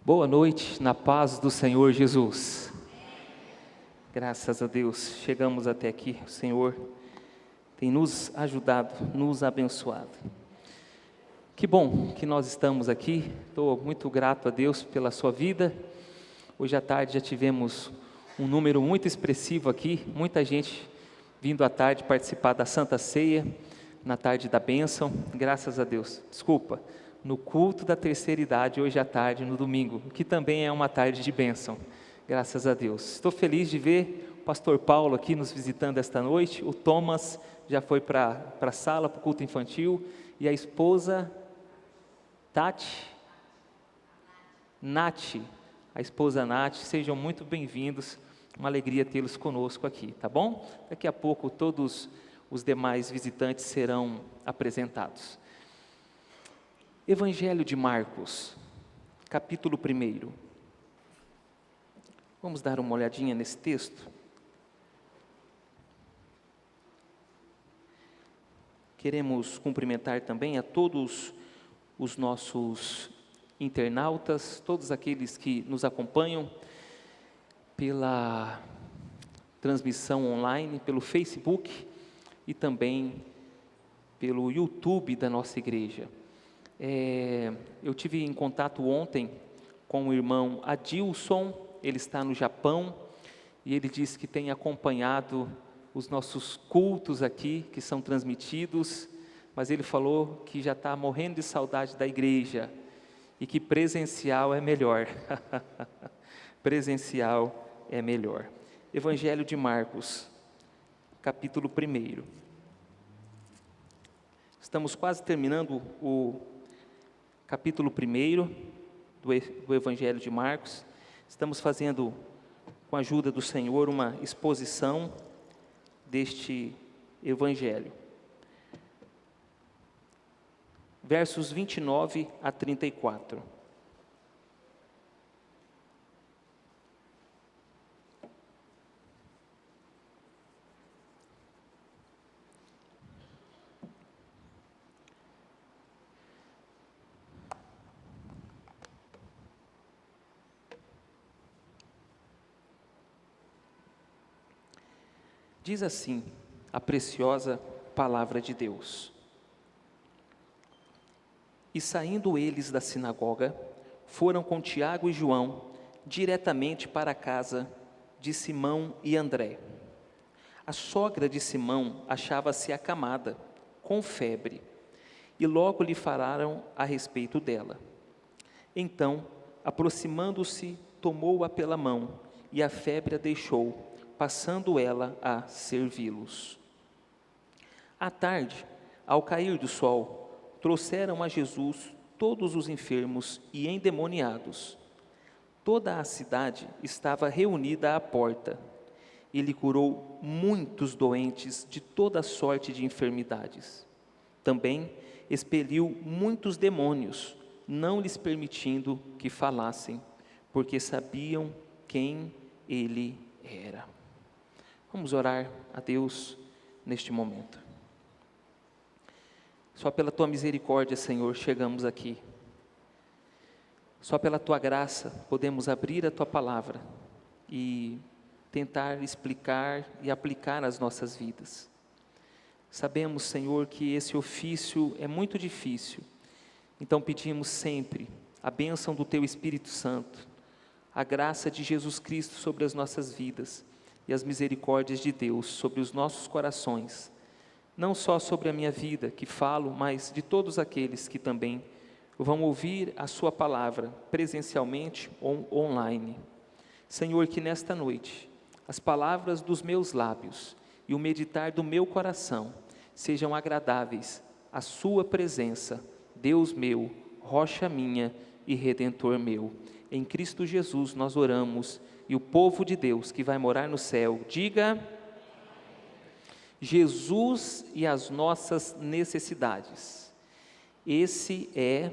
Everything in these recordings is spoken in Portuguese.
Boa noite, na paz do Senhor Jesus. Graças a Deus, chegamos até aqui. O Senhor tem nos ajudado, nos abençoado. Que bom que nós estamos aqui. Estou muito grato a Deus pela sua vida. Hoje à tarde já tivemos um número muito expressivo aqui. Muita gente vindo à tarde participar da Santa Ceia, na tarde da bênção. Graças a Deus. Desculpa. No culto da terceira idade, hoje à tarde, no domingo, que também é uma tarde de bênção, graças a Deus. Estou feliz de ver o pastor Paulo aqui nos visitando esta noite, o Thomas já foi para a sala, para o culto infantil, e a esposa Nath, a esposa Nath, sejam muito bem-vindos, uma alegria tê-los conosco aqui, tá bom? Daqui a pouco todos os demais visitantes serão apresentados. Evangelho de Marcos, capítulo 1. Vamos dar uma olhadinha nesse texto? Queremos cumprimentar também a todos os nossos internautas, todos aqueles que nos acompanham pela transmissão online, pelo Facebook e também pelo YouTube da nossa igreja. Eu tive em contato ontem com o irmão Adilson, ele está no Japão, e ele disse que tem acompanhado os nossos cultos aqui, que são transmitidos, mas ele falou que já está morrendo de saudade da igreja, e que presencial é melhor, presencial é melhor. Evangelho de Marcos, capítulo 1. Estamos quase terminando o capítulo 1 do Evangelho de Marcos. Estamos fazendo, com a ajuda do Senhor, uma exposição deste Evangelho. Versos 29 a 34. Diz assim a preciosa palavra de Deus: E saindo eles da sinagoga, foram com Tiago e João diretamente para a casa de Simão e André. A sogra de Simão achava-se acamada, com febre, e logo lhe falaram a respeito dela. Então, aproximando-se, tomou-a pela mão, e a febre a deixou, passando ela a servi-los. À tarde, ao cair do sol, trouxeram a Jesus todos os enfermos e endemoniados. Toda a cidade estava reunida à porta. Ele curou muitos doentes de toda sorte de enfermidades. Também expeliu muitos demônios, não lhes permitindo que falassem, porque sabiam quem ele era. Vamos orar a Deus neste momento. Só pela Tua misericórdia, Senhor, chegamos aqui. Só pela Tua graça podemos abrir a Tua palavra e tentar explicar e aplicar às nossas vidas. Sabemos, Senhor, que esse ofício é muito difícil, então pedimos sempre a bênção do Teu Espírito Santo, a graça de Jesus Cristo sobre as nossas vidas, e as misericórdias de Deus sobre os nossos corações, não só sobre a minha vida que falo, mas de todos aqueles que também vão ouvir a sua palavra presencialmente ou online. Senhor, que nesta noite as palavras dos meus lábios e o meditar do meu coração sejam agradáveis à sua presença, Deus meu, rocha minha e redentor meu. Em Cristo Jesus nós oramos. E o povo de Deus que vai morar no céu, diga: Jesus e as nossas necessidades. Esse é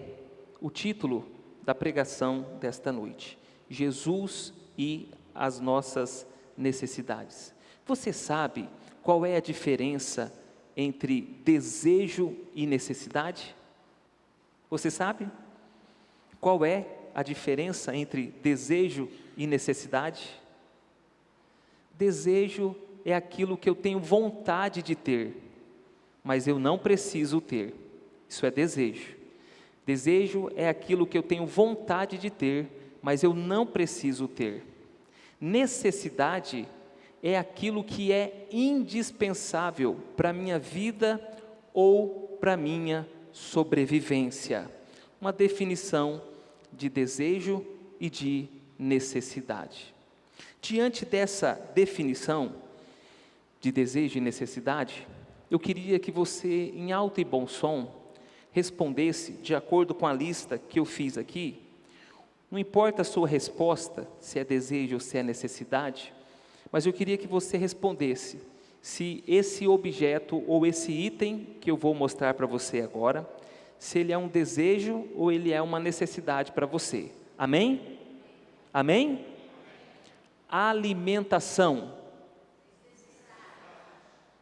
o título da pregação desta noite. Jesus e as nossas necessidades. Você sabe qual é a diferença entre desejo e necessidade? Você sabe? Qual é a diferença entre desejo e necessidade? Desejo é aquilo que eu tenho vontade de ter, mas eu não preciso ter. Isso é desejo. Desejo é aquilo que eu tenho vontade de ter, mas eu não preciso ter. Necessidade é aquilo que é indispensável para a minha vida ou para a minha sobrevivência. Uma definição de desejo e de necessidade. Diante dessa definição de desejo e necessidade, eu queria que você, em alto e bom som, respondesse de acordo com a lista que eu fiz aqui. Não importa a sua resposta, se é desejo ou se é necessidade, mas eu queria que você respondesse se esse objeto ou esse item que eu vou mostrar para você agora, se ele é um desejo ou ele é uma necessidade para você. Amém? Amém? Alimentação.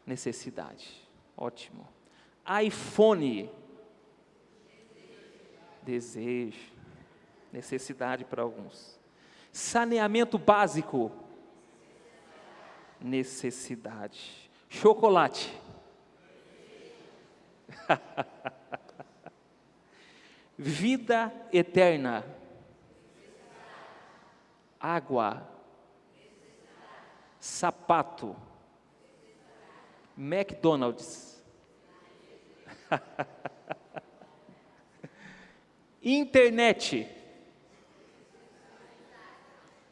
Necessidade. Ótimo. iPhone. Desejo. Necessidade para alguns. Saneamento básico. Necessidade. Chocolate. Vida eterna. Água. Sapato. McDonald's. Internet.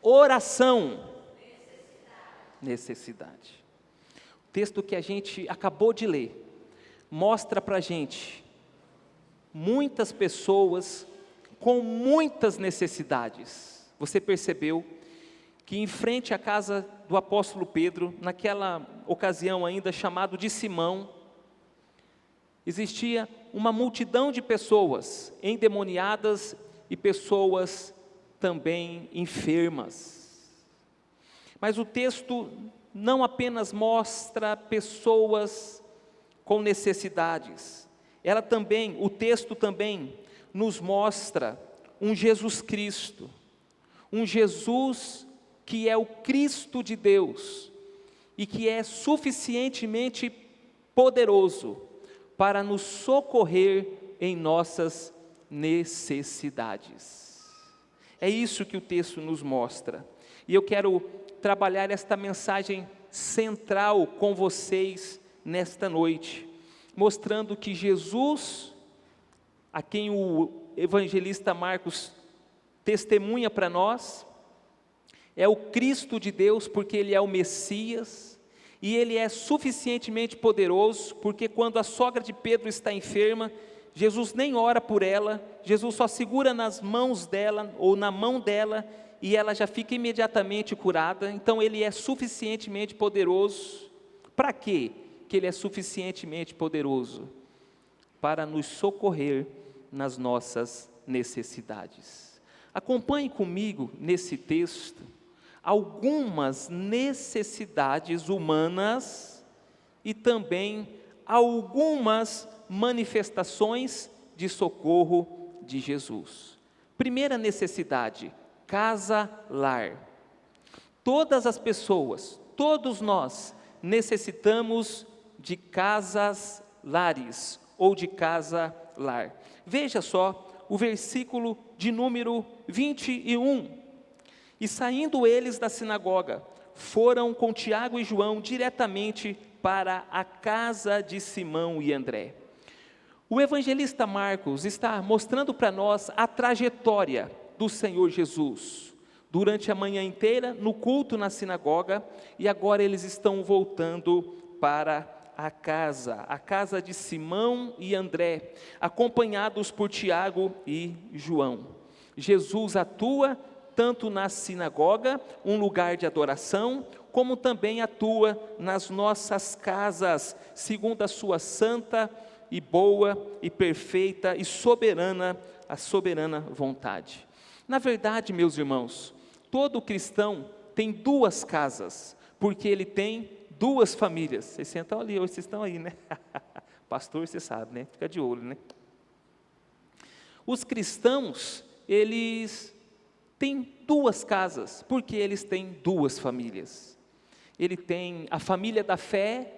Oração. Necessidade. O texto que a gente acabou de ler mostra para a gente muitas pessoas com muitas necessidades. Você percebeu que em frente à casa do apóstolo Pedro, naquela ocasião ainda chamado de Simão, existia uma multidão de pessoas endemoniadas e pessoas também enfermas. Mas o texto não apenas mostra pessoas com necessidades, o texto também nos mostra um Jesus Cristo, um Jesus que é o Cristo de Deus e que é suficientemente poderoso para nos socorrer em nossas necessidades. É isso que o texto nos mostra. E eu quero trabalhar esta mensagem central com vocês nesta noite, mostrando que Jesus, a quem o evangelista Marcos testemunha para nós, é o Cristo de Deus, porque Ele é o Messias, e Ele é suficientemente poderoso, porque quando a sogra de Pedro está enferma, Jesus nem ora por ela, Jesus só segura nas mãos dela, ou na mão dela, e ela já fica imediatamente curada. Então Ele é suficientemente poderoso. Para quê que Ele é suficientemente poderoso? Para nos socorrer nas nossas necessidades. Acompanhe comigo nesse texto algumas necessidades humanas e também algumas manifestações de socorro de Jesus. Primeira necessidade, casa-lar. Todas as pessoas, todos nós necessitamos de casas-lares ou de casa-lar. Veja só o versículo de número 21. E saindo eles da sinagoga, foram com Tiago e João diretamente para a casa de Simão e André. O evangelista Marcos está mostrando para nós a trajetória do Senhor Jesus, durante a manhã inteira, no culto na sinagoga, e agora eles estão voltando para a casa de Simão e André, acompanhados por Tiago e João. Jesus atua tanto na sinagoga, um lugar de adoração, como também atua nas nossas casas, segundo a sua santa e boa e perfeita e soberana, a soberana vontade. Na verdade, meus irmãos, todo cristão tem duas casas, porque ele tem duas famílias. Vocês sentam ali, hoje vocês estão aí, né? Pastor, você sabe, né? Fica de olho, né? Os cristãos eles têm duas casas, porque eles têm duas famílias. Ele tem a família da fé,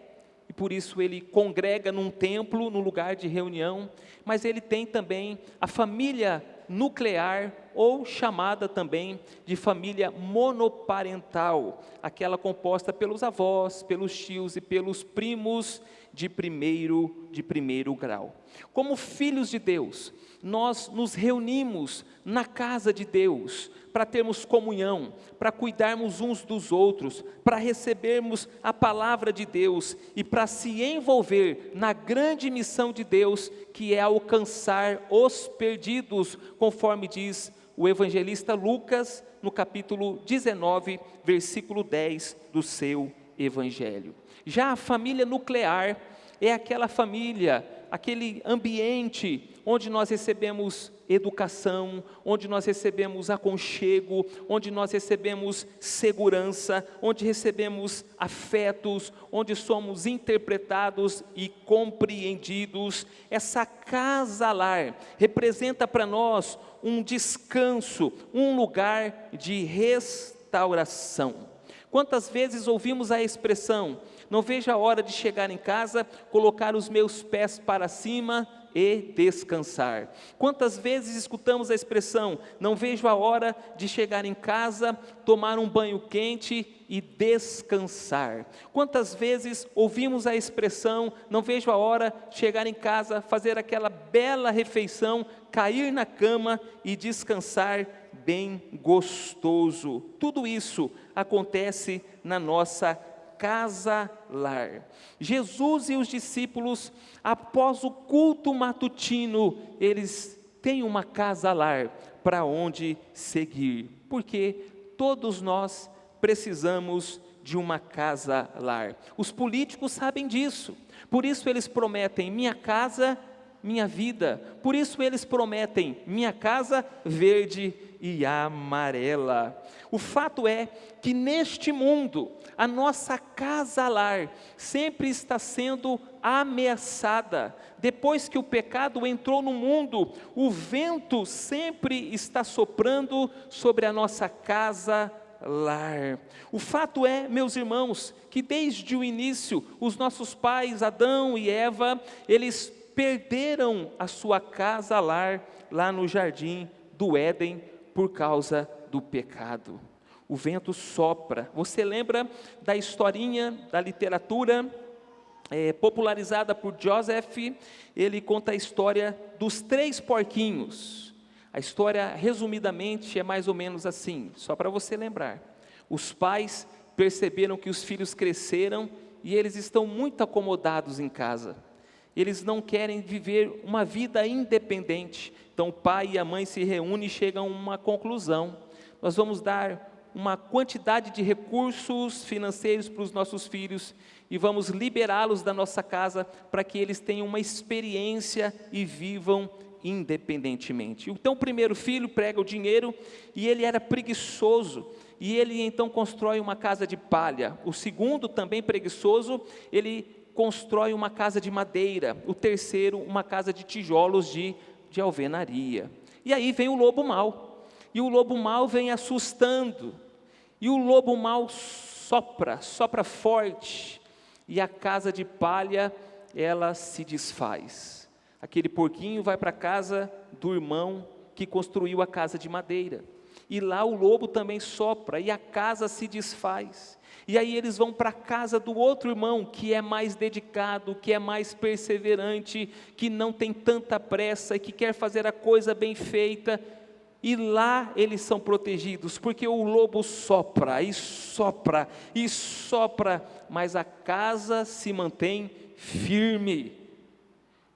e por isso ele congrega num templo, no lugar de reunião, mas ele tem também a família nuclear, ou chamada também de família monoparental, aquela composta pelos avós, pelos tios e pelos primos de primeiro grau. Como filhos de Deus, nós nos reunimos na casa de Deus, para termos comunhão, para cuidarmos uns dos outros, para recebermos a palavra de Deus e para se envolver na grande missão de Deus, que é alcançar os perdidos, conforme diz o evangelista Lucas, no capítulo 19, versículo 10 do seu evangelho. Já a família nuclear é aquela família, aquele ambiente onde nós recebemos educação, onde nós recebemos aconchego, onde nós recebemos segurança, onde recebemos afetos, onde somos interpretados e compreendidos. Essa casa-lar representa para nós um descanso, um lugar de restauração. Quantas vezes ouvimos a expressão: não vejo a hora de chegar em casa, colocar os meus pés para cima e descansar. Quantas vezes escutamos a expressão: não vejo a hora de chegar em casa, tomar um banho quente e descansar. Quantas vezes ouvimos a expressão: não vejo a hora de chegar em casa, fazer aquela bela refeição, cair na cama e descansar bem gostoso. Tudo isso acontece na nossa casa-lar. Jesus e os discípulos, após o culto matutino, eles têm uma casa-lar para onde seguir, porque todos nós precisamos de uma casa-lar. Os políticos sabem disso, por isso eles prometem: minha casa, minha vida. Por isso eles prometem: minha casa verde e amarela. O fato é que neste mundo, a nossa casa-lar sempre está sendo ameaçada. Depois que o pecado entrou no mundo, o vento sempre está soprando sobre a nossa casa-lar. O fato é, meus irmãos, que desde o início, os nossos pais, Adão e Eva, eles perderam a sua casa-lar lá no jardim do Éden por causa do pecado. O vento sopra. Você lembra da historinha da literatura popularizada por Joseph? Ele conta a história dos 3 porquinhos. A história, resumidamente, é mais ou menos assim, só para você lembrar. Os pais perceberam que os filhos cresceram e eles estão muito acomodados em casa. Eles não querem viver uma vida independente. Então o pai e a mãe se reúnem e chegam a uma conclusão: nós vamos dar uma quantidade de recursos financeiros para os nossos filhos e vamos liberá-los da nossa casa para que eles tenham uma experiência e vivam independentemente. Então o primeiro filho prega o dinheiro e ele era preguiçoso, e ele então constrói uma casa de palha. O segundo, também preguiçoso, ele constrói uma casa de madeira. O terceiro, uma casa de tijolos de alvenaria. E aí vem o lobo mau, e o lobo mau vem assustando, e o lobo mau sopra forte, e a casa de palha, ela se desfaz. Aquele porquinho vai para a casa do irmão que construiu a casa de madeira, e lá o lobo também sopra, e a casa se desfaz. E aí eles vão para a casa do outro irmão, que é mais dedicado, que é mais perseverante, que não tem tanta pressa e que quer fazer a coisa bem feita. E lá eles são protegidos, porque o lobo sopra e sopra e sopra, mas a casa se mantém firme.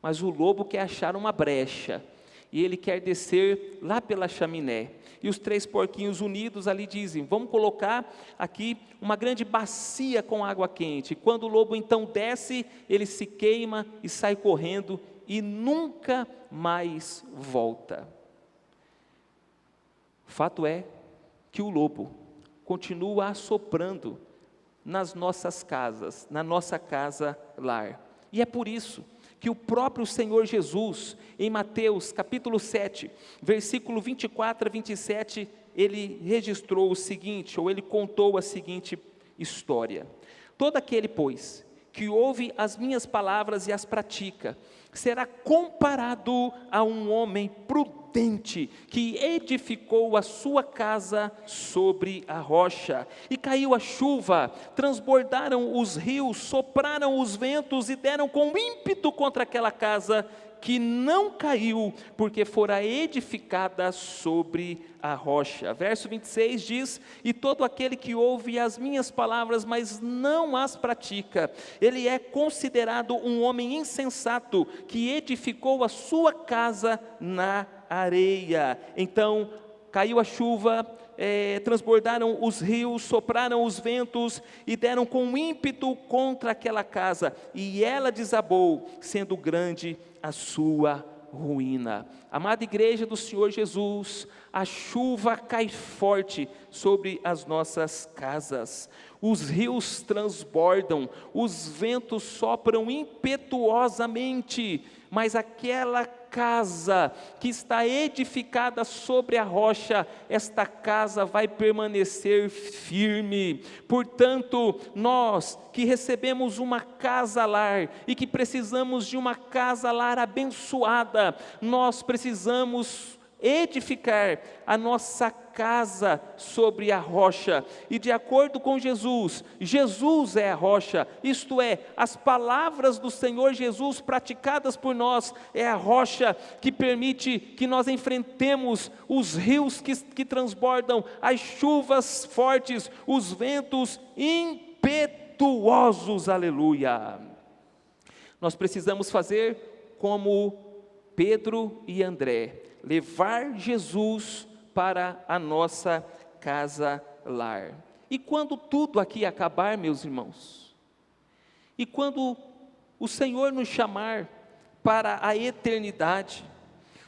Mas o lobo quer achar uma brecha, e ele quer descer lá pela chaminé. E os 3 porquinhos unidos ali dizem: vamos colocar aqui uma grande bacia com água quente. Quando o lobo então desce, ele se queima e sai correndo e nunca mais volta. O fato é que o lobo continua assoprando nas nossas casas, na nossa casa-lar. E é por isso que o próprio Senhor Jesus, em Mateus capítulo 7, versículo 24 a 27, ele registrou o seguinte, ou ele contou a seguinte história: todo aquele, pois, que ouve as minhas palavras e as pratica, será comparado a um homem prudente, que edificou a sua casa sobre a rocha, e caiu a chuva, transbordaram os rios, sopraram os ventos, e deram com ímpeto contra aquela casa, que não caiu, porque fora edificada sobre a rocha. Verso 26 diz: e todo aquele que ouve as minhas palavras, mas não as pratica, ele é considerado um homem insensato, que edificou a sua casa na areia. Então, caiu a chuva, transbordaram os rios, sopraram os ventos, e deram com ímpeto contra aquela casa, e ela desabou, sendo grande a sua ruína. Amada igreja do Senhor Jesus, a chuva cai forte sobre as nossas casas, os rios transbordam, os ventos sopram impetuosamente, mas aquela casa que está edificada sobre a rocha, esta casa vai permanecer firme. Portanto, nós que recebemos uma casa-lar e que precisamos de uma casa-lar abençoada, nós precisamos edificar a nossa casa sobre a rocha, e de acordo com Jesus, Jesus é a rocha, isto é, as palavras do Senhor Jesus praticadas por nós, é a rocha que permite que nós enfrentemos os rios que transbordam, as chuvas fortes, os ventos impetuosos, aleluia. Nós precisamos fazer como Pedro e André, levar Jesus para a nossa casa-lar. E quando tudo aqui acabar, meus irmãos, e quando o Senhor nos chamar para a eternidade,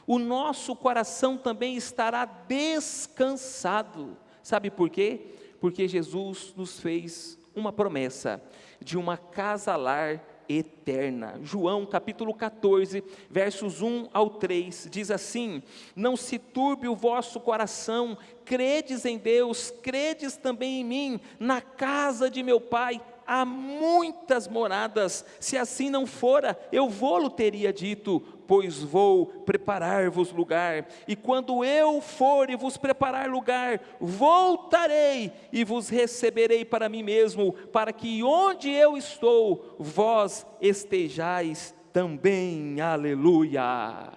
o nosso coração também estará descansado. Sabe por quê? Porque Jesus nos fez uma promessa de uma casa-lar eterna. João capítulo 14, versos 1 ao 3, diz assim: não se turbe o vosso coração, credes em Deus, credes também em mim. Na casa de meu Pai há muitas moradas, se assim não fora, eu vô-lo teria dito, pois vou preparar-vos lugar, e quando eu for e vos preparar lugar, voltarei e vos receberei para mim mesmo, para que onde eu estou, vós estejais também, aleluia.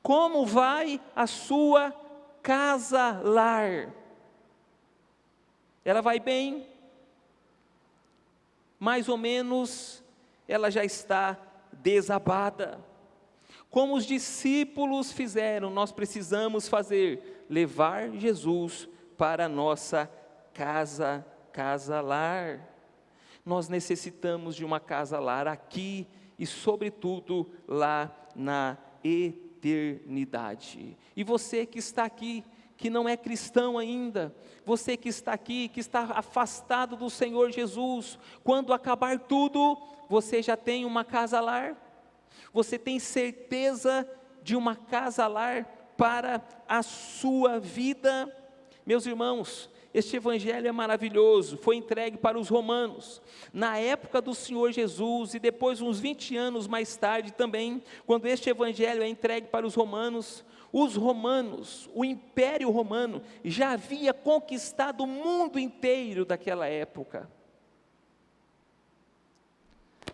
Como vai a sua casa-lar? Ela vai bem? Mais ou menos, ela já está desabada. Como os discípulos fizeram, nós precisamos fazer, levar Jesus para a nossa casa-lar. Nós necessitamos de uma casa-lar aqui e sobretudo lá na eternidade. E você que está aqui, que não é cristão ainda, você que está aqui, que está afastado do Senhor Jesus, quando acabar tudo, você já tem uma casa-lar? Você tem certeza de uma casa-lar para a sua vida? Meus irmãos, este evangelho é maravilhoso, foi entregue para os romanos, na época do Senhor Jesus, e depois uns 20 anos mais tarde também, quando este evangelho é entregue para os romanos, o Império Romano, já havia conquistado o mundo inteiro daquela época.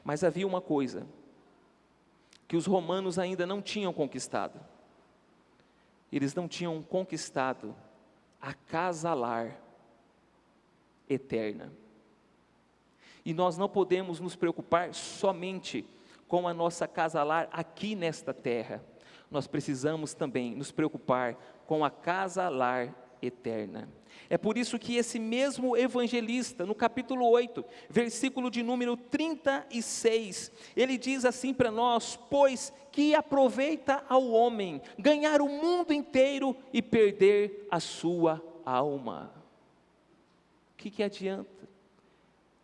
Mas havia uma coisa, que os romanos ainda não tinham conquistado. Eles não tinham conquistado a casa-lar eterna. E nós não podemos nos preocupar somente com a nossa casa-lar aqui nesta terra. Nós precisamos também nos preocupar com a casa-lar eterna. É por isso que esse mesmo evangelista, no capítulo 8, versículo de número 36, ele diz assim para nós: pois que aproveita ao homem ganhar o mundo inteiro e perder a sua alma. O que adianta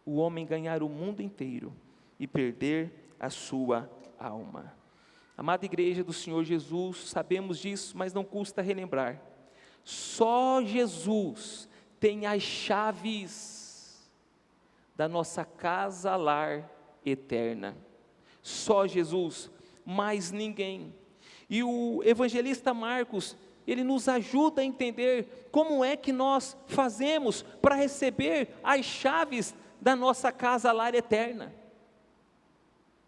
o homem ganhar o mundo inteiro e perder a sua alma. Amada igreja do Senhor Jesus, sabemos disso, mas não custa relembrar. Só Jesus tem as chaves da nossa casa lar eterna. Só Jesus, mais ninguém. E o evangelista Marcos, ele nos ajuda a entender como é que nós fazemos para receber as chaves da nossa casa lar eterna.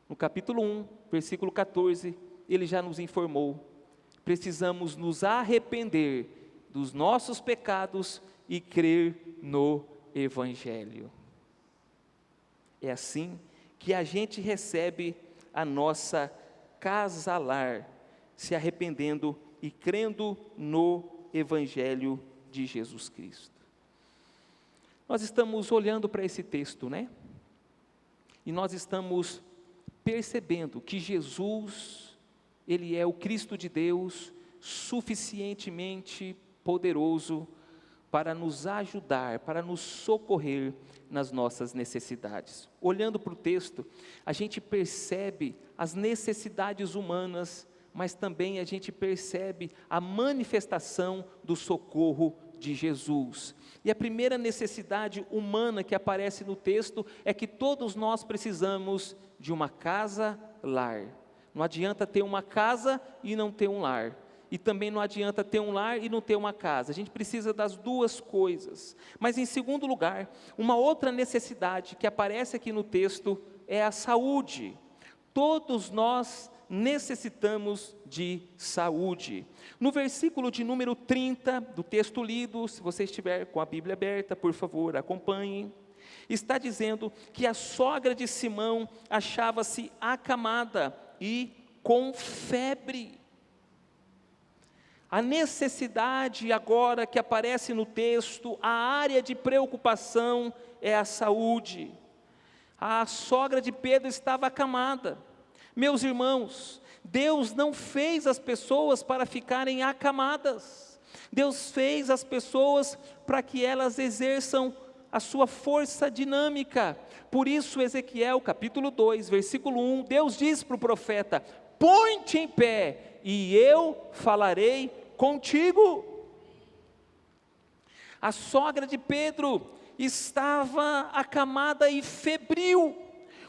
No capítulo 1, versículo 14, ele já nos informou: precisamos nos arrepender dos nossos pecados e crer no Evangelho. É assim que a gente recebe a nossa casa lar, se arrependendo e crendo no Evangelho de Jesus Cristo. Nós estamos olhando para esse texto, né? E nós estamos percebendo que Jesus, Ele é o Cristo de Deus, suficientemente poderoso para nos ajudar, para nos socorrer nas nossas necessidades. Olhando para o texto, a gente percebe as necessidades humanas, mas também a gente percebe a manifestação do socorro de Jesus. E a primeira necessidade humana que aparece no texto é que todos nós precisamos de uma casa-lar. Não adianta ter uma casa e não ter um lar. E também não adianta ter um lar e não ter uma casa. A gente precisa das duas coisas. Mas em segundo lugar, uma outra necessidade que aparece aqui no texto é a saúde. Todos nós necessitamos de saúde. No versículo de número 30 do texto lido, se você estiver com a Bíblia aberta, por favor, acompanhem. Está dizendo que a sogra de Simão achava-se acamada e com febre. A necessidade agora que aparece no texto, a área de preocupação é a saúde. A sogra de Pedro estava acamada. Meus irmãos, Deus não fez as pessoas para ficarem acamadas. Deus fez as pessoas para que elas exerçam a sua força dinâmica. Por isso, Ezequiel capítulo 2, versículo 1, Deus diz para o profeta: põe-te em pé e eu falarei contigo. A sogra de Pedro estava acamada e febril.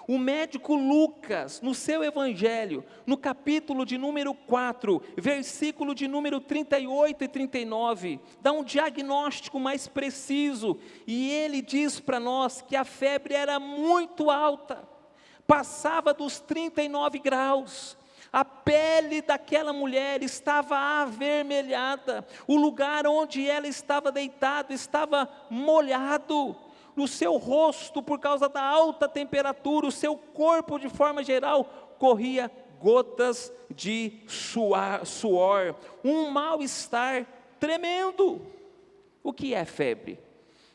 O médico Lucas, no seu evangelho, no capítulo de número 4, versículo de número 38 e 39, dá um diagnóstico mais preciso, e ele diz para nós que a febre era muito alta, passava dos 39 graus, a pele daquela mulher estava avermelhada, o lugar onde ela estava deitada estava molhado, no seu rosto, por causa da alta temperatura, o seu corpo de forma geral, corria gotas de suor, um mal-estar tremendo. O que é febre?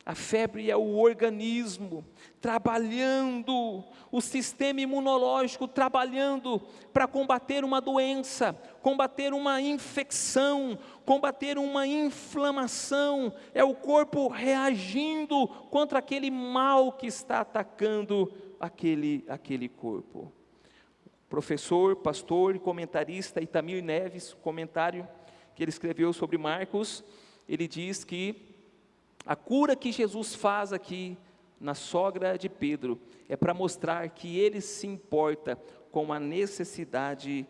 A febre é o organismo trabalhando, o sistema imunológico trabalhando para combater uma doença, combater uma infecção, combater uma inflamação, é o corpo reagindo contra aquele mal que está atacando aquele corpo. Professor, pastor e comentarista Itamir Neves, comentário que ele escreveu sobre Marcos, ele diz que a cura que Jesus faz aqui na sogra de Pedro é para mostrar que ele se importa com a necessidade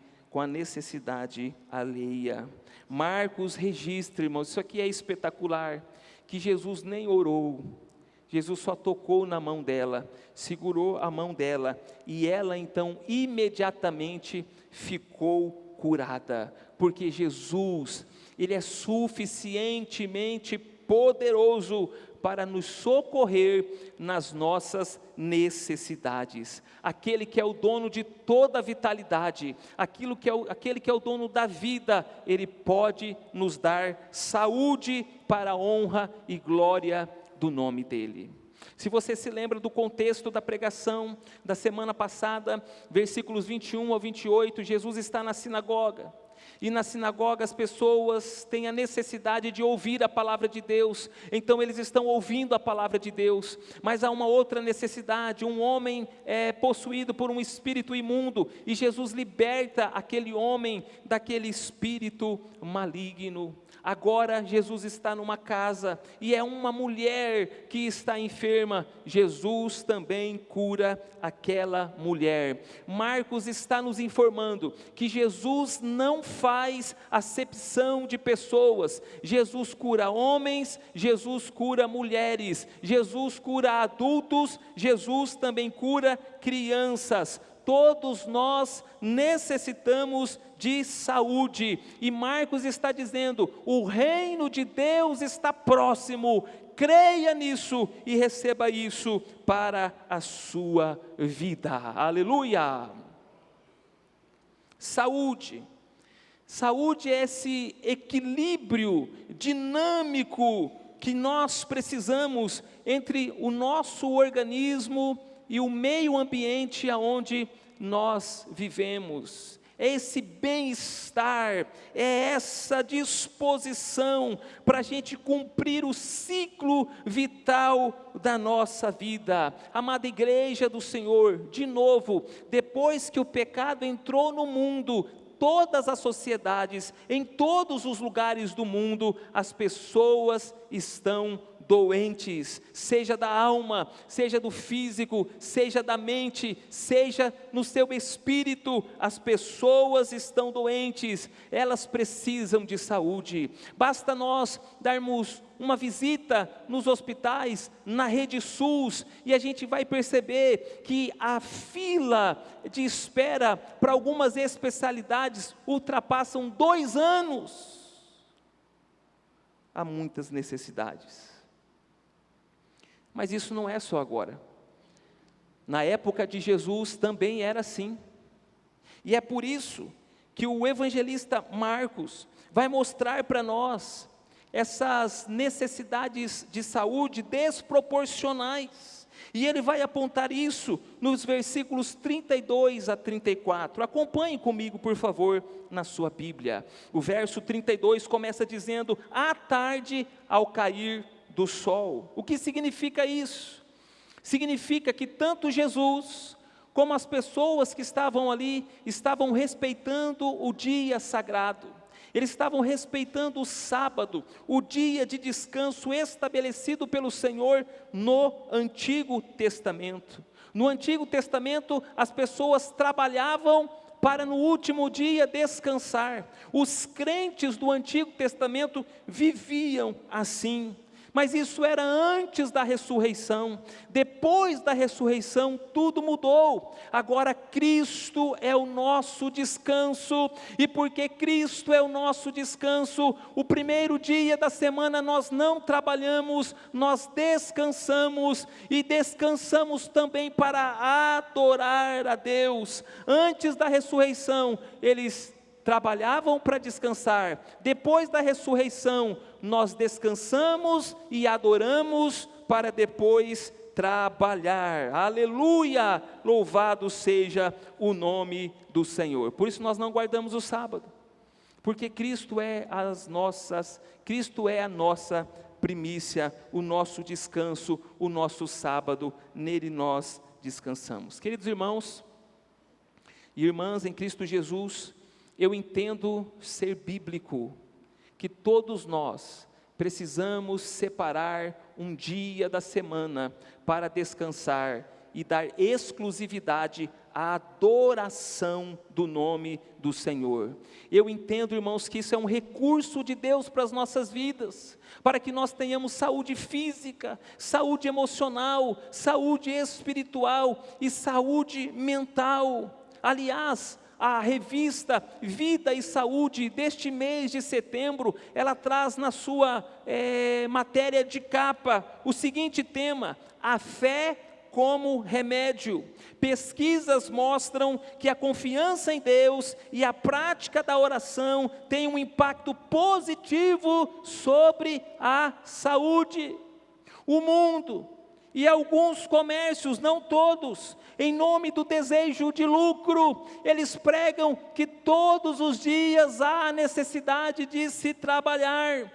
alheia. Marcos registra, irmãos, isso aqui é espetacular, que Jesus nem orou, Jesus só tocou na mão dela, segurou a mão dela, e ela então imediatamente ficou curada, porque Jesus, Ele é suficientemente poderoso para nos socorrer nas nossas necessidades. Aquele que é o dono de toda a vitalidade, aquele que é o dono da vida, Ele pode nos dar saúde para a honra e glória do nome dEle. Se você se lembra do contexto da pregação da semana passada, versículos 21 ao 28, Jesus está na sinagoga, E na sinagoga as pessoas têm a necessidade de ouvir a palavra de Deus, então eles estão ouvindo a palavra de Deus, mas há uma outra necessidade, um homem é possuído por um espírito imundo, e Jesus liberta aquele homem daquele espírito maligno. Agora Jesus está numa casa, e é uma mulher que está enferma, Jesus também cura aquela mulher. Marcos está nos informando que Jesus não faz acepção de pessoas, Jesus cura homens, Jesus cura mulheres, Jesus cura adultos, Jesus também cura crianças. Todos nós necessitamos de saúde, e Marcos está dizendo, o reino de Deus está próximo, creia nisso e receba isso para a sua vida, aleluia. Saúde é esse equilíbrio dinâmico que nós precisamos entre o nosso organismo e o meio ambiente aonde nós vivemos. É esse bem-estar, é essa disposição para a gente cumprir o ciclo vital da nossa vida. Amada igreja do Senhor, de novo, depois que o pecado entrou no mundo, todas as sociedades, em todos os lugares do mundo, as pessoas estão doentes, seja da alma, seja do físico, seja da mente, seja no seu espírito, as pessoas estão doentes, elas precisam de saúde. Basta nós darmos uma visita nos hospitais, na Rede SUS, e a gente vai perceber que a fila de espera para algumas especialidades ultrapassam 2 anos. Há muitas necessidades. Mas isso não é só agora. Na época de Jesus também era assim. E é por isso que o evangelista Marcos vai mostrar para nós essas necessidades de saúde desproporcionais. E ele vai apontar isso nos versículos 32 a 34. Acompanhe comigo, por favor, na sua Bíblia. O verso 32 começa dizendo, à tarde ao cair do sol. O que significa isso? Significa que tanto Jesus como as pessoas que estavam ali estavam respeitando o dia sagrado. Eles estavam respeitando o sábado, o dia de descanso estabelecido pelo Senhor no Antigo Testamento. No Antigo Testamento, as pessoas trabalhavam para no último dia descansar. Os crentes do Antigo Testamento viviam assim. Mas isso era antes da ressurreição. Depois da ressurreição tudo mudou. Agora Cristo é o nosso descanso, e porque Cristo é o nosso descanso, o primeiro dia da semana nós não trabalhamos, nós descansamos, e descansamos também para adorar a Deus. Antes da ressurreição eles trabalhavam para descansar, depois da ressurreição nós descansamos e adoramos para depois trabalhar, aleluia, louvado seja o nome do Senhor. Por isso nós não guardamos o sábado, porque Cristo é a nossa primícia, o nosso descanso, o nosso sábado, nele nós descansamos. Queridos irmãos e irmãs em Cristo Jesus, eu entendo ser bíblico, que todos nós precisamos separar um dia da semana para descansar e dar exclusividade à adoração do nome do Senhor. Eu entendo, irmãos, que isso é um recurso de Deus para as nossas vidas, para que nós tenhamos saúde física, saúde emocional, saúde espiritual e saúde mental. Aliás, a revista Vida e Saúde deste mês de setembro, ela traz na sua matéria de capa o seguinte tema: a fé como remédio. Pesquisas mostram que a confiança em Deus e a prática da oração tem um impacto positivo sobre a saúde. O mundo E alguns comércios, não todos, em nome do desejo de lucro, eles pregam que todos os dias há necessidade de se trabalhar.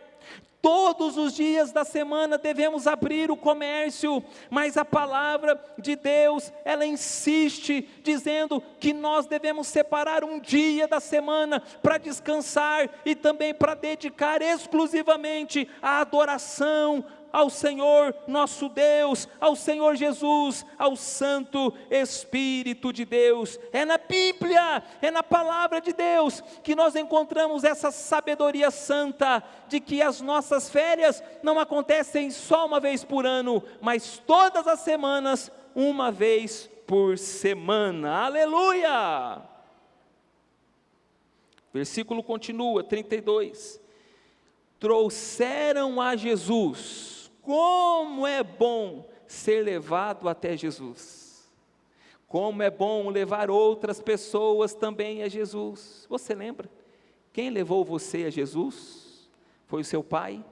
Todos os dias da semana devemos abrir o comércio, mas a palavra de Deus, ela insiste, dizendo que nós devemos separar um dia da semana para descansar e também para dedicar exclusivamente à adoração ao Senhor nosso Deus, ao Senhor Jesus, ao Santo Espírito de Deus. É na Bíblia, é na palavra de Deus que nós encontramos essa sabedoria santa, de que as nossas férias não acontecem só uma vez por ano, mas todas as semanas, uma vez por semana. Aleluia! Versículo continua, 32. Trouxeram a Jesus. Como é bom ser levado até Jesus. Como é bom levar outras pessoas também a Jesus. Você lembra? Quem levou você a Jesus? Foi o seu pai?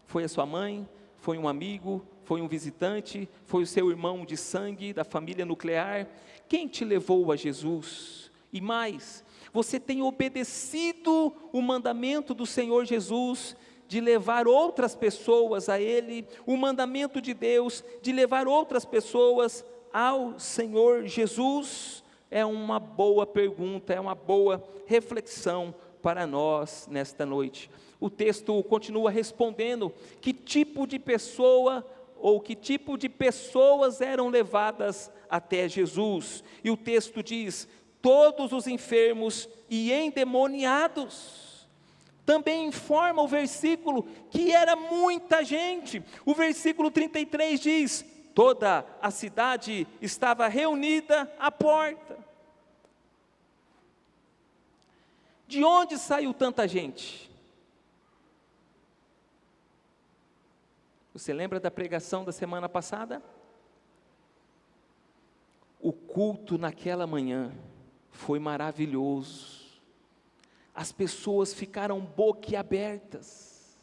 Foi a sua mãe? Foi um amigo? Foi um visitante? Foi o seu irmão de sangue, da família nuclear? Quem te levou a Jesus? E mais, você tem obedecido o mandamento do Senhor Jesus de levar outras pessoas a Ele, o mandamento de Deus de levar outras pessoas ao Senhor Jesus? É uma boa pergunta, é uma boa reflexão para nós nesta noite. O texto continua respondendo que tipo de pessoa ou que tipo de pessoas eram levadas até Jesus. E o texto diz: todos os enfermos e endemoniados. Também informa o versículo que era muita gente. O versículo 33 diz: toda a cidade estava reunida à porta. De onde saiu tanta gente? Você lembra da pregação da semana passada? O culto naquela manhã foi maravilhoso. As pessoas ficaram boquiabertas,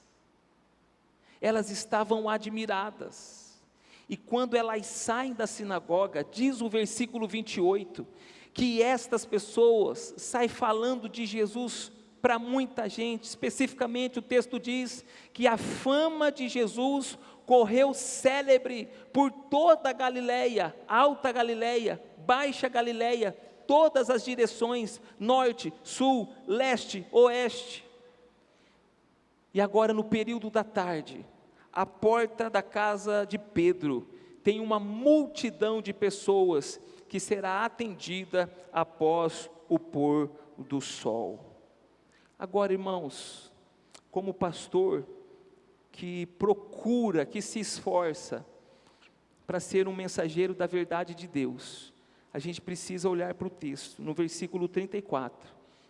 elas estavam admiradas, e quando elas saem da sinagoga, diz o versículo 28, que estas pessoas saem falando de Jesus para muita gente. Especificamente o texto diz que a fama de Jesus correu célebre por toda a Galileia, Alta Galileia, Baixa Galileia, todas as direções, norte, sul, leste, oeste. E agora no período da tarde, à porta da casa de Pedro, tem uma multidão de pessoas que será atendida após o pôr do sol. Agora, irmãos, como pastor que procura, que se esforça para ser um mensageiro da verdade de Deus, a gente precisa olhar para o texto, no versículo 34,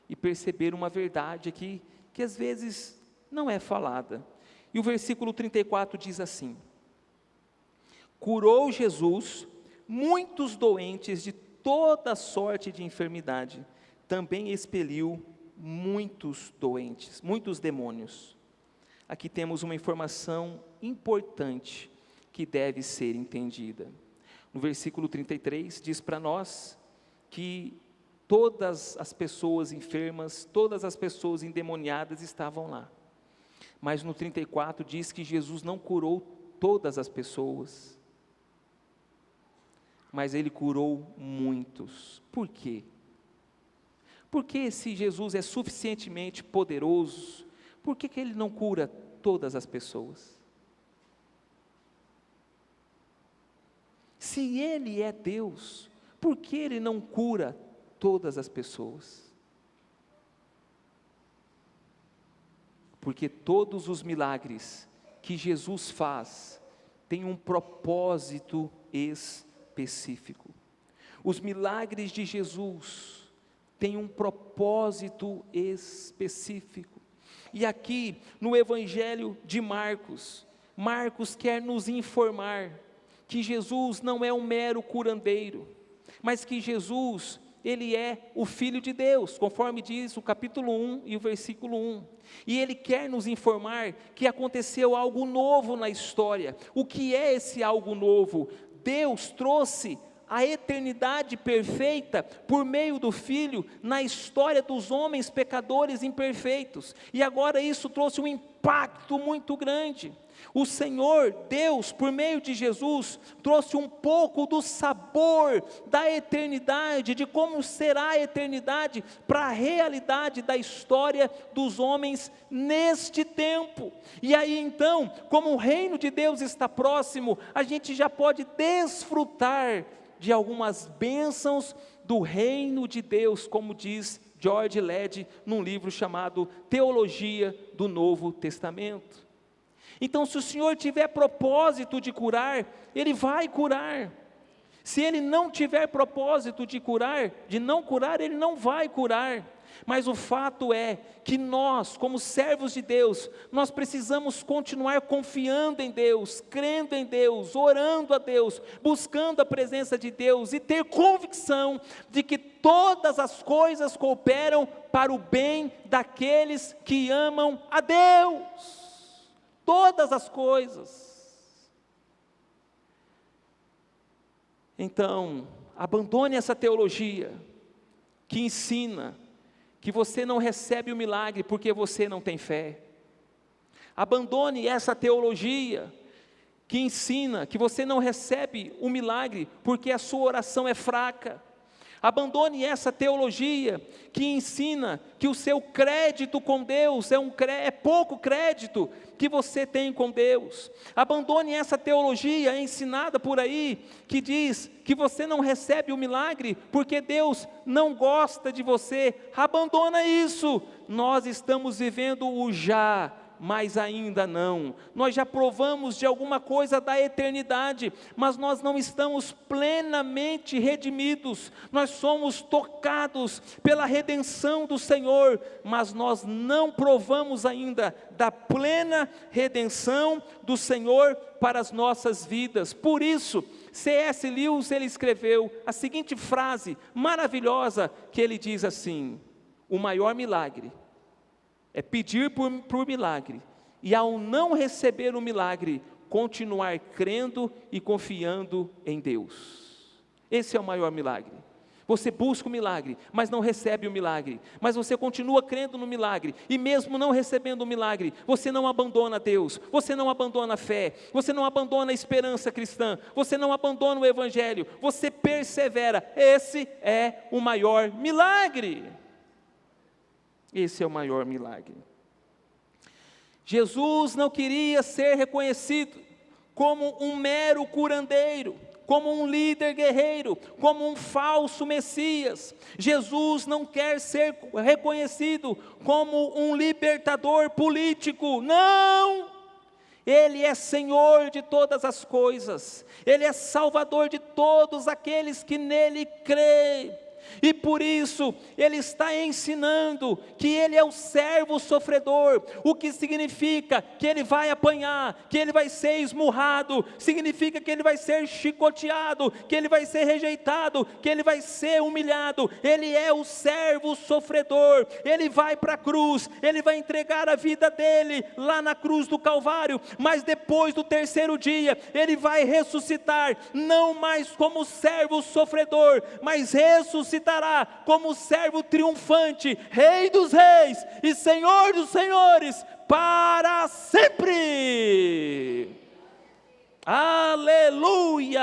e perceber uma verdade aqui, que às vezes não é falada. E o versículo 34 diz assim: curou Jesus muitos doentes de toda sorte de enfermidade, também expeliu muitos doentes, muitos demônios. Aqui temos uma informação importante que deve ser entendida. No versículo 33 diz para nós que todas as pessoas enfermas, todas as pessoas endemoniadas estavam lá. Mas no 34 diz que Jesus não curou todas as pessoas, mas Ele curou muitos. Por quê? Porque se Jesus é suficientemente poderoso, por que Ele não cura todas as pessoas? Se Ele é Deus, por que Ele não cura todas as pessoas? Porque todos os milagres que Jesus faz têm um propósito específico. Os milagres de Jesus têm um propósito específico. E aqui no Evangelho de Marcos, Marcos quer nos informar que Jesus não é um mero curandeiro, mas que Jesus, Ele é o Filho de Deus, conforme diz o capítulo 1 e o versículo 1. E Ele quer nos informar que aconteceu algo novo na história. O que é esse algo novo? Deus trouxe a eternidade perfeita por meio do Filho na história dos homens pecadores imperfeitos, e agora isso trouxe um impacto muito grande. O Senhor, Deus, por meio de Jesus, trouxe um pouco do sabor da eternidade, de como será a eternidade, para a realidade da história dos homens neste tempo. E aí então, como o reino de Deus está próximo, a gente já pode desfrutar de algumas bênçãos do reino de Deus, como diz George Led num livro chamado Teologia do Novo Testamento. Então, se o Senhor tiver propósito de curar, Ele vai curar. Se Ele não tiver propósito de curar, de não curar, Ele não vai curar. Mas o fato é que nós, como servos de Deus, nós precisamos continuar confiando em Deus, crendo em Deus, orando a Deus, buscando a presença de Deus e ter convicção de que todas as coisas cooperam para o bem daqueles que amam a Deus. Todas as coisas. Então, abandone essa teologia que ensina que você não recebe o milagre porque você não tem fé. Abandone essa teologia que ensina que você não recebe o milagre porque a sua oração é fraca. Abandone essa teologia que ensina que o seu crédito com Deus é pouco crédito que você tem com Deus. Abandone essa teologia ensinada por aí, que diz que você não recebe o milagre porque Deus não gosta de você. Abandona isso. Nós estamos vivendo o já, mas ainda não. Nós já provamos de alguma coisa da eternidade, mas nós não estamos plenamente redimidos. Nós somos tocados pela redenção do Senhor, mas nós não provamos ainda da plena redenção do Senhor para as nossas vidas. Por isso, C.S. Lewis, ele escreveu a seguinte frase maravilhosa, que ele diz assim: o maior milagre é pedir por milagre, e ao não receber o milagre, continuar crendo e confiando em Deus. Esse é o maior milagre. Você busca o milagre, mas não recebe o milagre, mas você continua crendo no milagre, e mesmo não recebendo o milagre, você não abandona Deus, você não abandona a fé, você não abandona a esperança cristã, você não abandona o Evangelho, você persevera. Esse é o maior milagre. Esse é o maior milagre. Jesus não queria ser reconhecido como um mero curandeiro, como um líder guerreiro, como um falso Messias. Jesus não quer ser reconhecido como um libertador político, não! Ele é Senhor de todas as coisas, Ele é Salvador de todos aqueles que nele creem. E por isso, Ele está ensinando que Ele é o servo sofredor, o que significa que Ele vai apanhar, que Ele vai ser esmurrado, significa que Ele vai ser chicoteado, que Ele vai ser rejeitado, que Ele vai ser humilhado. Ele é o servo sofredor, Ele vai para a cruz, Ele vai entregar a vida dEle lá na cruz do Calvário, mas depois do terceiro dia, Ele vai ressuscitar, não mais como servo sofredor, mas ressuscitará como servo triunfante, Rei dos reis e Senhor dos senhores, para sempre. Aleluia!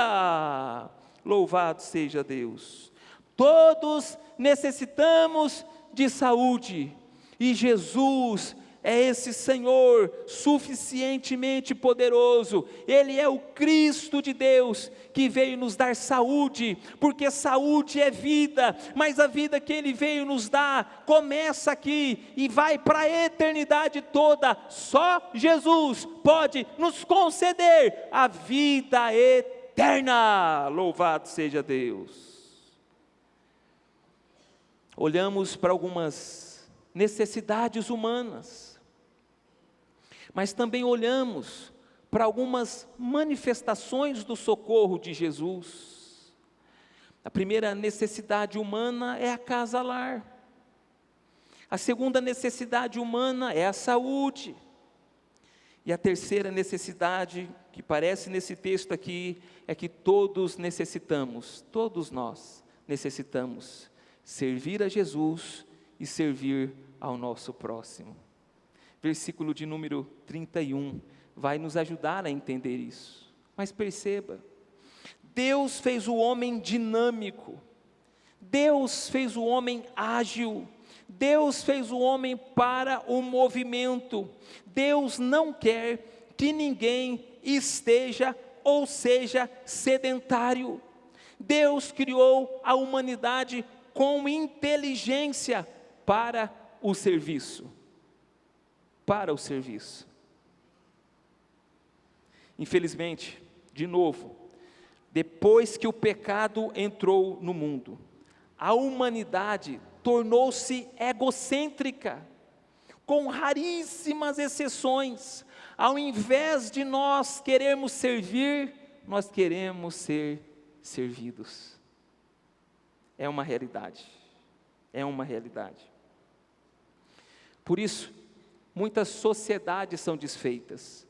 Louvado seja Deus. Todos necessitamos de saúde, e Jesus é esse Senhor suficientemente poderoso. Ele é o Cristo de Deus, que veio nos dar saúde, porque saúde é vida, mas a vida que Ele veio nos dar, começa aqui, e vai para a eternidade toda. Só Jesus pode nos conceder a vida eterna, louvado seja Deus. Olhamos para algumas necessidades humanas, mas também olhamos para algumas manifestações do socorro de Jesus. A primeira necessidade humana é a casa-lar. A segunda necessidade humana é a saúde. E a terceira necessidade, que parece nesse texto aqui, é que todos nós necessitamos servir a Jesus e servir ao nosso próximo. Versículo de número 31 vai nos ajudar a entender isso. Mas perceba, Deus fez o homem dinâmico, Deus fez o homem ágil, Deus fez o homem para o movimento. Deus não quer que ninguém esteja ou seja sedentário. Deus criou a humanidade com inteligência para o serviço. Para o serviço. Infelizmente, de novo, depois que o pecado entrou no mundo, a humanidade tornou-se egocêntrica, com raríssimas exceções. Ao invés de nós querermos servir, nós queremos ser servidos. É uma realidade, é uma realidade. Por isso, muitas sociedades são desfeitas,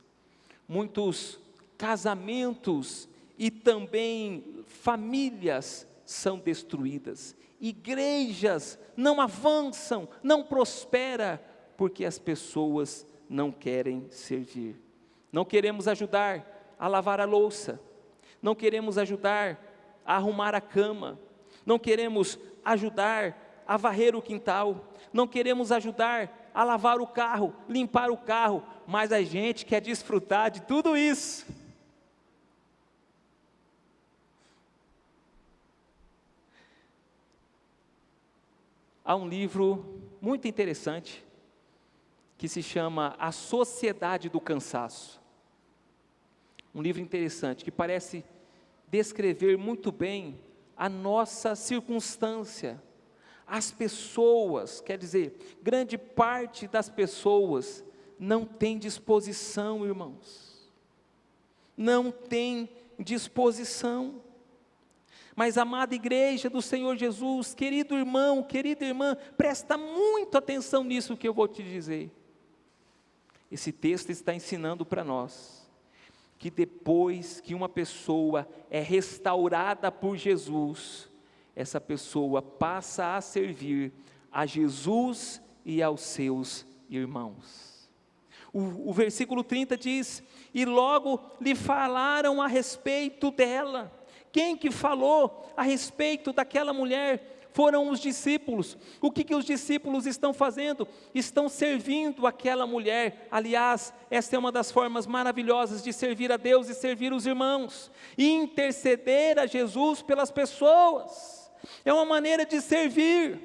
muitos casamentos e também famílias são destruídas, igrejas não avançam, não prosperam, porque as pessoas não querem servir. Não queremos ajudar a lavar a louça, não queremos ajudar a arrumar a cama, não queremos ajudar a varrer o quintal, não queremos ajudar a lavar o carro, limpar o carro, mas a gente quer desfrutar de tudo isso. Há um livro muito interessante, que se chama A Sociedade do Cansaço. Um livro interessante, que parece descrever muito bem a nossa circunstância. As pessoas, quer dizer, grande parte das pessoas não tem disposição, irmãos. Não tem disposição. Mas, amada igreja do Senhor Jesus, querido irmão, querida irmã, presta muito atenção nisso que eu vou te dizer. Esse texto está ensinando para nós, que depois que uma pessoa é restaurada por Jesus, essa pessoa passa a servir a Jesus e aos seus irmãos. O versículo 30 diz, e logo lhe falaram a respeito dela. Quem que falou a respeito daquela mulher? Foram os discípulos. O que os discípulos estão fazendo? Estão servindo aquela mulher. Aliás, essa é uma das formas maravilhosas de servir a Deus e servir os irmãos. E interceder a Jesus pelas pessoas. É uma maneira de servir.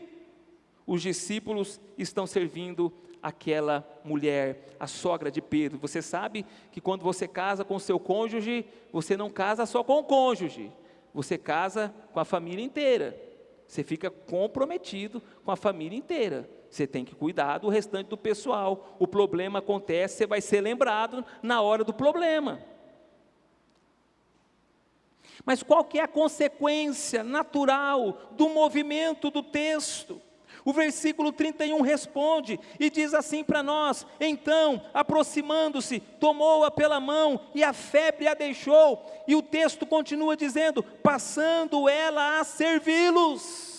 Os discípulos estão servindo aquela mulher, a sogra de Pedro. Você sabe que quando você casa com seu cônjuge, você não casa só com o cônjuge, você casa com a família inteira, você fica comprometido com a família inteira, você tem que cuidar do restante do pessoal, o problema acontece, você vai ser lembrado na hora do problema. Mas qual que é a consequência natural do movimento do texto? O versículo 31 responde e diz assim para nós, então, aproximando-se, tomou-a pela mão e a febre a deixou, e o texto continua dizendo, passando ela a servi-los.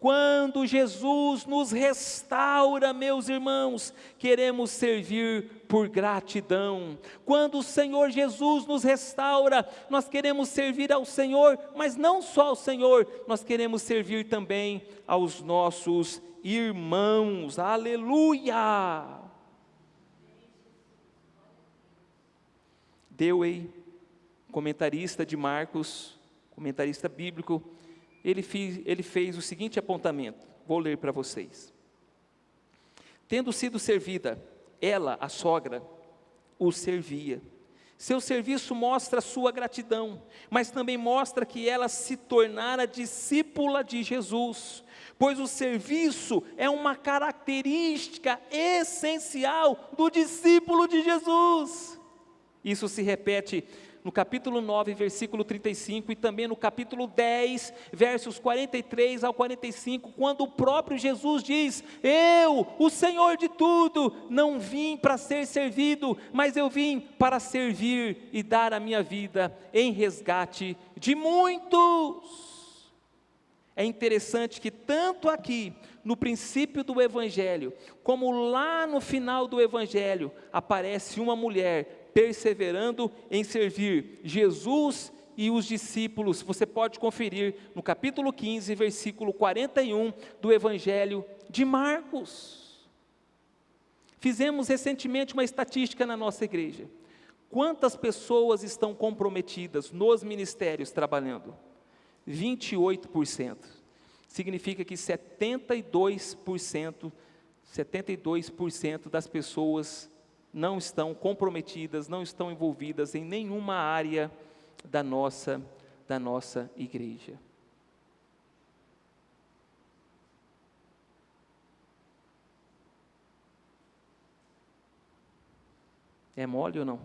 Quando Jesus nos restaura, meus irmãos, queremos servir por gratidão. Quando o Senhor Jesus nos restaura, nós queremos servir ao Senhor, mas não só ao Senhor, nós queremos servir também aos nossos irmãos. Aleluia! Dewey, comentarista de Marcos, comentarista bíblico, ele fez o seguinte apontamento, vou ler para vocês. Tendo sido servida, ela, a sogra, o servia. Seu serviço mostra sua gratidão, mas também mostra que ela se tornara discípula de Jesus, pois o serviço é uma característica essencial do discípulo de Jesus. Isso se repete no capítulo 9, versículo 35, e também no capítulo 10, versos 43 ao 45, quando o próprio Jesus diz: eu, o Senhor de tudo, não vim para ser servido, mas eu vim para servir e dar a minha vida em resgate de muitos. É interessante que tanto aqui, no princípio do Evangelho, como lá no final do Evangelho, aparece uma mulher perseverando em servir Jesus e os discípulos. Você pode conferir no capítulo 15, versículo 41 do Evangelho de Marcos. Fizemos recentemente uma estatística na nossa igreja. Quantas pessoas estão comprometidas nos ministérios trabalhando? 28%. Significa que 72% das pessoas não estão comprometidas, não estão envolvidas em nenhuma área da nossa igreja. É mole ou não?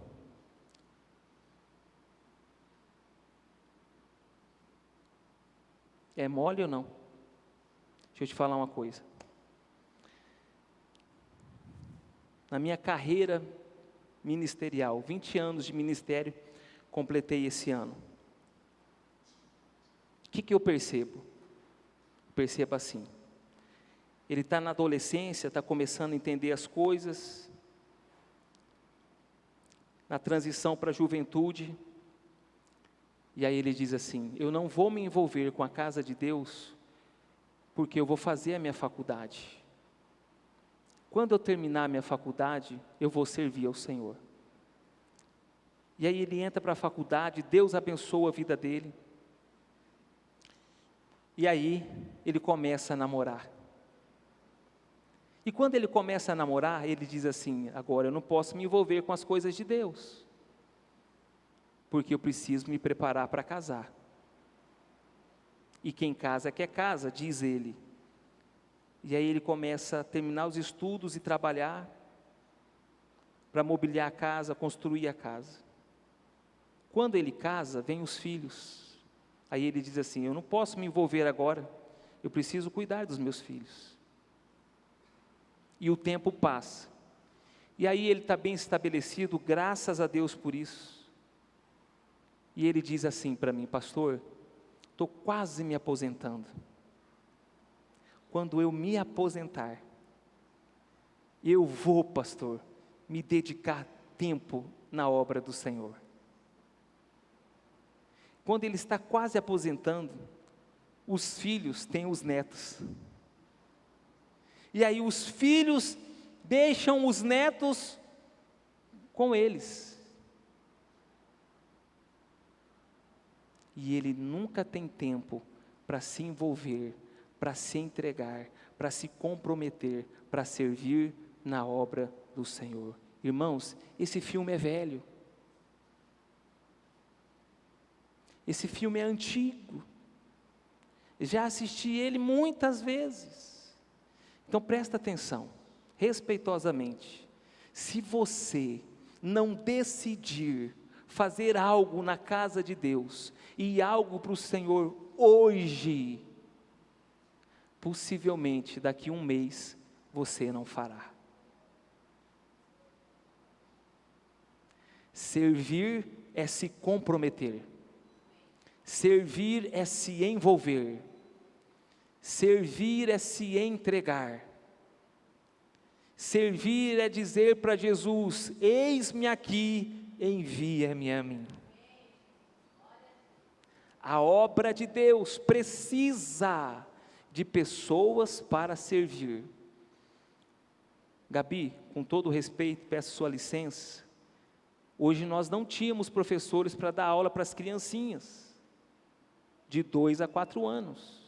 É mole ou não? Deixa eu te falar uma coisa. Na minha carreira ministerial, 20 anos de ministério, completei esse ano. O que eu percebo? Percebo assim: ele está na adolescência, está começando a entender as coisas, na transição para a juventude, e aí ele diz assim: eu não vou me envolver com a casa de Deus, porque eu vou fazer a minha faculdade. Quando eu terminar a minha faculdade, eu vou servir ao Senhor. E aí ele entra para a faculdade, Deus abençoa a vida dele. E aí ele começa a namorar. E quando ele começa a namorar, ele diz assim: agora eu não posso me envolver com as coisas de Deus, porque eu preciso me preparar para casar. E quem casa quer casa, diz ele. E aí ele começa a terminar os estudos e trabalhar para mobiliar a casa, construir a casa. Quando ele casa, vem os filhos. Aí ele diz assim: eu não posso me envolver agora, eu preciso cuidar dos meus filhos. E o tempo passa. E aí ele está bem estabelecido, graças a Deus por isso. E ele diz assim para mim: pastor, estou quase me aposentando. Quando eu me aposentar, eu vou, pastor, me dedicar tempo na obra do Senhor. Quando ele está quase aposentando, os filhos têm os netos. E aí os filhos deixam os netos com eles. E ele nunca tem tempo para se envolver, para se entregar, para se comprometer, para servir na obra do Senhor. Irmãos, esse filme é velho. Esse filme é antigo. Já assisti ele muitas vezes. Então presta atenção, respeitosamente. Se você não decidir fazer algo na casa de Deus e algo para o Senhor hoje, possivelmente daqui a um mês você não fará. Servir é se comprometer. Servir é se envolver. Servir é se entregar. Servir é dizer para Jesus: eis-me aqui, envia-me a mim. A obra de Deus precisa de pessoas para servir. Gabi, com todo respeito, peço sua licença. Hoje nós não tínhamos professores para dar aula para as criancinhas, de 2 a 4 anos.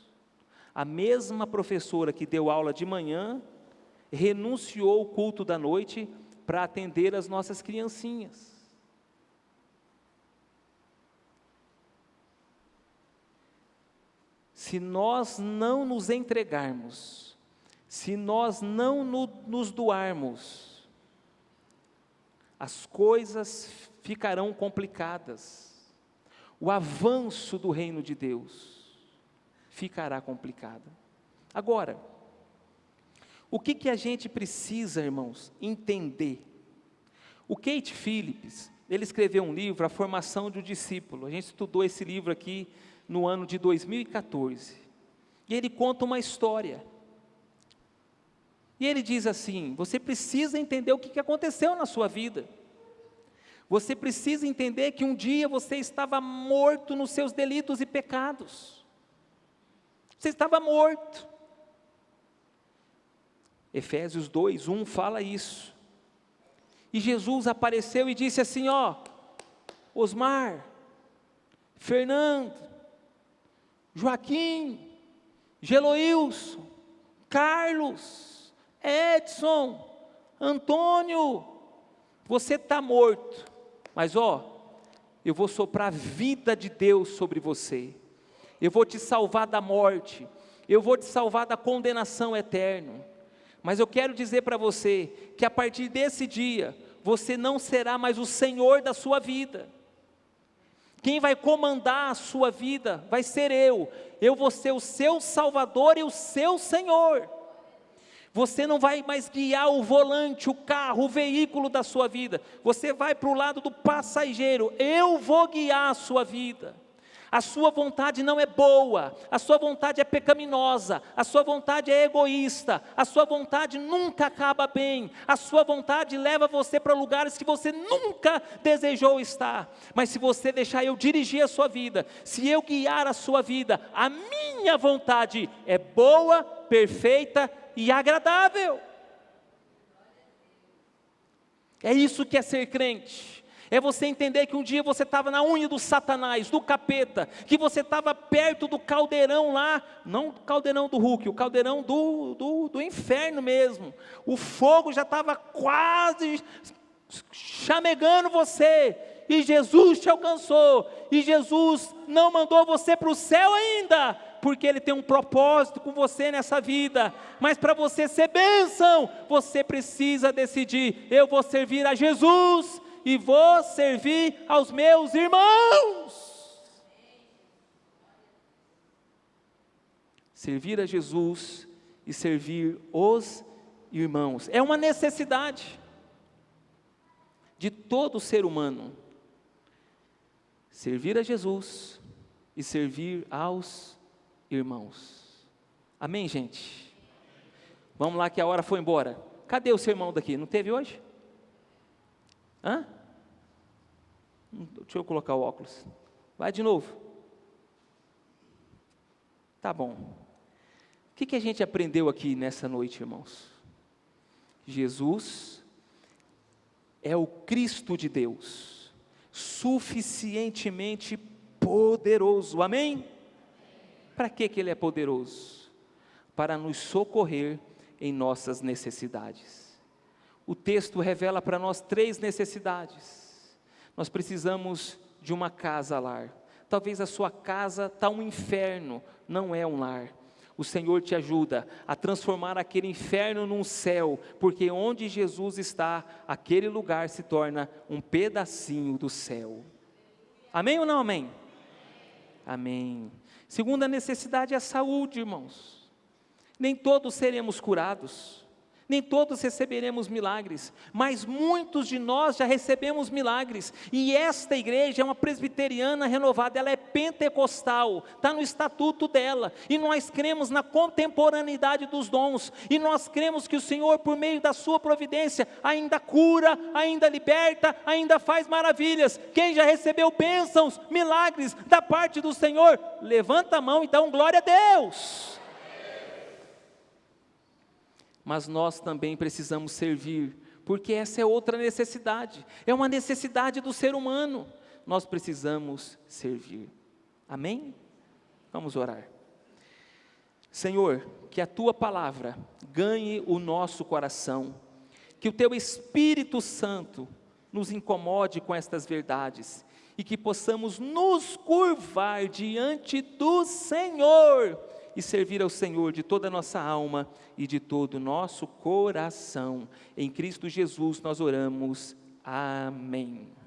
A mesma professora que deu aula de manhã, renunciou ao culto da noite para atender as nossas criancinhas. Se nós não nos entregarmos, se nós não nos doarmos, as coisas ficarão complicadas. O avanço do reino de Deus ficará complicado. Agora, o que a gente precisa, irmãos, entender? O Keith Phillips, ele escreveu um livro, A Formação de um Discípulo. A gente estudou esse livro aqui no ano de 2014. E ele conta uma história. E ele diz assim: você precisa entender o que aconteceu na sua vida. Você precisa entender que um dia você estava morto nos seus delitos e pecados. Você estava morto. Efésios 2:1 fala isso. E Jesus apareceu e disse assim: Osmar, Fernando, Joaquim, Geloilson, Carlos, Edson, Antônio, você está morto, mas eu vou soprar a vida de Deus sobre você, eu vou te salvar da morte, eu vou te salvar da condenação eterna. Mas eu quero dizer para você, que a partir desse dia, você não será mais o Senhor da sua vida. Quem vai comandar a sua vida vai ser eu vou ser o seu Salvador e o seu Senhor. Você não vai mais guiar o volante, o carro, o veículo da sua vida, você vai para o lado do passageiro, eu vou guiar a sua vida. A sua vontade não é boa, a sua vontade é pecaminosa, a sua vontade é egoísta, a sua vontade nunca acaba bem, a sua vontade leva você para lugares que você nunca desejou estar. Mas se você deixar eu dirigir a sua vida, se eu guiar a sua vida, a minha vontade é boa, perfeita e agradável. É isso que é ser crente. É você entender que um dia você estava na unha do Satanás, do capeta, que você estava perto do caldeirão lá, não o caldeirão do Hulk, o caldeirão do inferno mesmo. O fogo já estava quase chamegando você, e Jesus te alcançou, e Jesus não mandou você para o céu ainda, porque Ele tem um propósito com você nessa vida. Mas para você ser bênção, você precisa decidir: eu vou servir a Jesus, e vou servir aos meus irmãos. Servir a Jesus e servir os irmãos é uma necessidade de todo ser humano. Servir a Jesus e servir aos irmãos. Amém, gente? Vamos lá que a hora foi embora. Cadê o seu irmão daqui? Não teve hoje? Deixa eu colocar o óculos. Vai de novo. Tá bom. O que a gente aprendeu aqui nessa noite, irmãos? Jesus é o Cristo de Deus, suficientemente poderoso. Amém? Para que Ele é poderoso? Para nos socorrer em nossas necessidades. O texto revela para nós 3 necessidades. Nós precisamos de uma casa-lar. Talvez a sua casa está um inferno, não é um lar. O Senhor te ajuda a transformar aquele inferno num céu, porque onde Jesus está, aquele lugar se torna um pedacinho do céu. Amém ou não amém? Amém. Segunda necessidade é a saúde, irmãos. Nem todos seremos curados, nem todos receberemos milagres, mas muitos de nós já recebemos milagres, e esta igreja é uma presbiteriana renovada, ela é pentecostal, está no estatuto dela, e nós cremos na contemporaneidade dos dons, e nós cremos que o Senhor, por meio da sua providência, ainda cura, ainda liberta, ainda faz maravilhas. Quem já recebeu bênçãos, milagres da parte do Senhor, levanta a mão e dá glória a Deus. Mas nós também precisamos servir, porque essa é outra necessidade, é uma necessidade do ser humano. Nós precisamos servir. Amém? Vamos orar. Senhor, que a Tua palavra ganhe o nosso coração, que o Teu Espírito Santo nos incomode com estas verdades, e que possamos nos curvar diante do Senhor, e servir ao Senhor de toda a nossa alma e de todo o nosso coração. Em Cristo Jesus nós oramos. Amém.